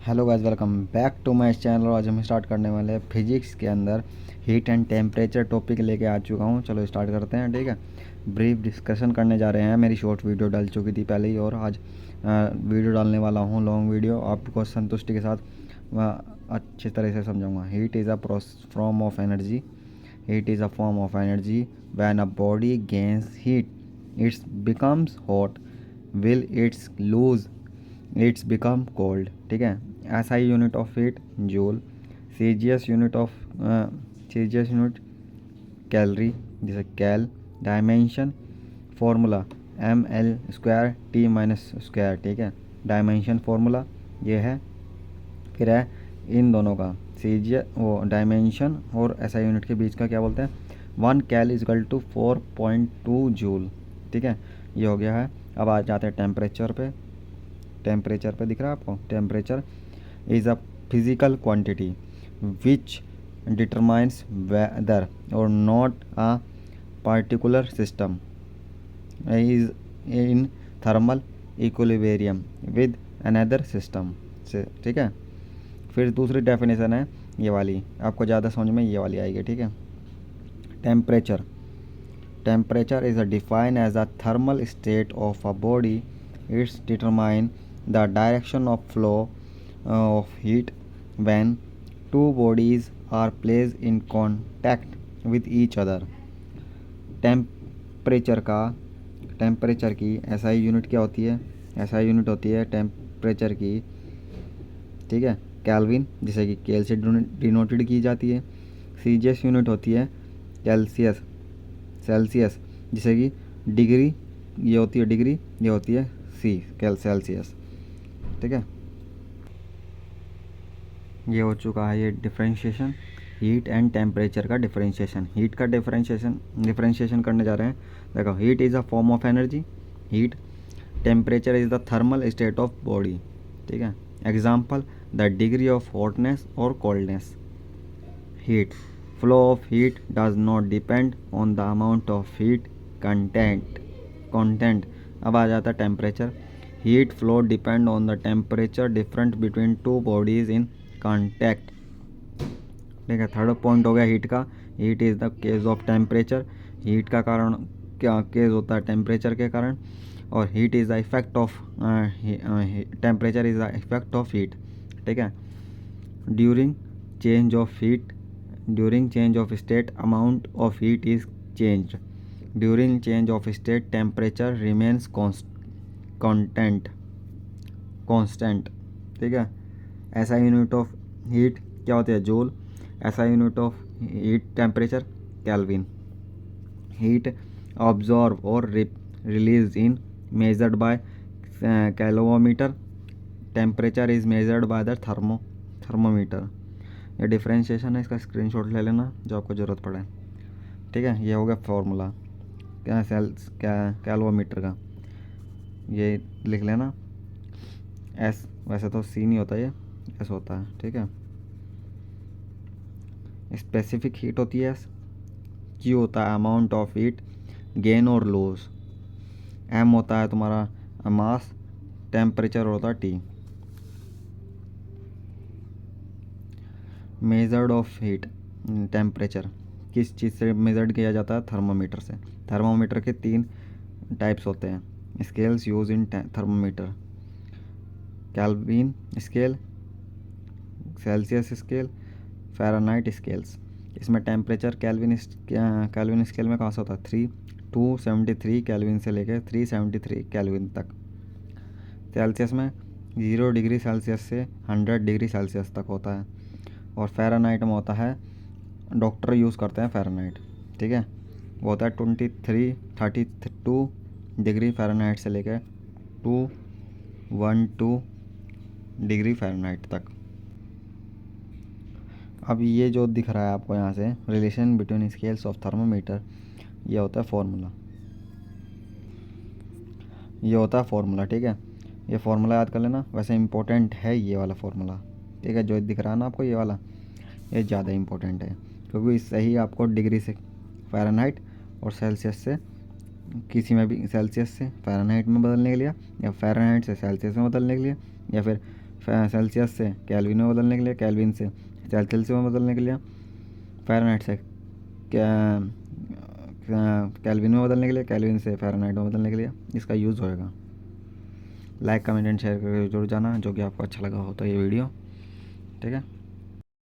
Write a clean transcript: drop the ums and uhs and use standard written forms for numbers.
Hello guys, welcome back to my channel. आज हम start करने वाले हैं फिजिक्स के अंदर हीट एंड टेम्परेचर टॉपिक लेके आ चुका हूँ। चलो स्टार्ट करते हैं, ठीक है। ब्रीफ डिस्कशन करने जा रहे हैं। मेरी शॉर्ट वीडियो डल चुकी थी पहले ही, और आज वीडियो डालने वाला हूँ लॉन्ग वीडियो। आपको संतुष्टि के साथ अच्छी तरह से समझाऊंगा। Heat is a form of energy. Heat is a form of energy. When a body gains heat it's becomes hot. Will it's lose its become cold, ठीक है। SI unit of heat joule. CGS unit of CGS unit calorie, जैसे कैल। Dimension formula ml²T-², ठीक है। Dimension formula ये है। फिर है इन दोनों का सीजीएस वो डायमेंशन और एसआई यूनिट के बीच का क्या बोलते हैं, 1 कैल इजकल टू 4.2 जूल, ठीक है। ये हो गया है। अब आ जाते हैं टेम्परेचर पे। टेम्परेचर पे दिख रहा है आपको। Temperature is a physical quantity which determines whether or not a particular system is in thermal equilibrium with another system से, ठीक है। फिर दूसरी डेफिनेशन है ये वाली, आपको ज़्यादा समझ में ये वाली आएगी, ठीक है। Temperature temperature is defined as a thermal state of a body. It's determine the direction of flow of heat when two bodies are placed in contact with each other. Temperature का टेम्परेचर की SI unit क्या होती है? SI unit होती है temperature की, ठीक है, केल्विन, जिसे कि केल से डिनोटेड की जाती है। सीजीएस यूनिट होती है सेल्सियस, जिसे कि डिग्री, ये होती है डिग्री, ये होती है सेल्सियस, ठीक है। ये हो चुका है ये डिफरेंशिएशन, हीट एंड टेम्परेचर का डिफरेंशिएशन। हीट का डिफरेंशिएशन करने जा रहे हैं। देखो, heat is a form of energy, heat. Temperature is the thermal state of body, ठीक है। Example, the degree of hotness or coldness. Heat flow of heat does not depend on the amount of heat content. अब आ जाता है temperature. Heat flow depend on the temperature different between two bodies in contact, ठीक है। Third point हो गया heat का। Heat is the case of temperature. Heat का कारण क्या केस होता है? टेम्परेचर के कारण। और heat is the effect of temperature is the effect of heat, ठीक है। During change of heat during change of state amount of heat is changed. During change of state temperature remains constant, ठीक है। ऐसा unit of heat क्या होती है? Joule. ऐसा unit of heat temperature kelvin. Heat absorb or release in measured by calorimeter. Temperature is measured by the thermometer. ये differentiation है, इसका स्क्रीनशॉट ले लेना जो आपको ज़रूरत पड़े, ठीक है। ये हो गया फॉर्मूला कैलोमीटर का, ये लिख लेना। एस, वैसे तो सी नहीं होता, ये एस होता है, ठीक है। स्पेसिफिक हीट होती है एस। क्यू होता है अमाउंट ऑफ हीट गेन और लूज। एम होता है तुम्हारा मास। टेम्परेचर होता है T. Measured of heat temperature किस चीज़ से मेजर्ड किया जाता है? थर्मोमीटर से। थर्मोमीटर के 3 टाइप्स होते हैं scales use in thermometer. Kelvin scale, Celsius scale, Fahrenheit scales. इसमें टेम्परेचर केल्विन स्केल में कहाँ से होता है? 273 केल्विन से लेकर 373 केल्विन तक। सेल्सियस में 0 डिग्री सेल्सियस से 100 डिग्री सेल्सियस तक होता है। और फ़ारेनहाइट में होता है, डॉक्टर यूज़ करते हैं फ़ारेनहाइट, ठीक है। वो होता है 32 डिग्री फ़ारेनहाइट से लेकर 212 डिग्री फ़ारेनहाइट तक। अब ये जो दिख रहा है आपको यहाँ से, relation between scales of thermometer, ये होता है फॉर्मूला। ये होता है फॉर्मूला, ठीक है। ये फार्मूला याद कर लेना। वैसे इंपॉर्टेंट है ये वाला फार्मूला, ठीक है। जो दिख रहा है ना आपको ये वाला, ये ज़्यादा इंपॉर्टेंट है, क्योंकि इससे ही आपको डिग्री से फ़ारेनहाइट और सेल्सियस से, किसी में भी सेल्सियस से फ़ारेनहाइट में बदलने के लिए, या फ़ारेनहाइट से सेल्सियस में बदलने के लिए, या फिर सेल्सियस से केल्विन में बदलने के लिए, केल्विन से सेल्सियस में बदलने के लिए, फ़ारेनहाइट से केल्विन में बदलने के लिए, केल्विन से फ़ारेनहाइट में बदलने के लिए इसका यूज़ होएगा। लाइक कमेंट एंड शेयर करके जरूर जाना जो कि आपको अच्छा लगा हो तो ये वीडियो, ठीक है।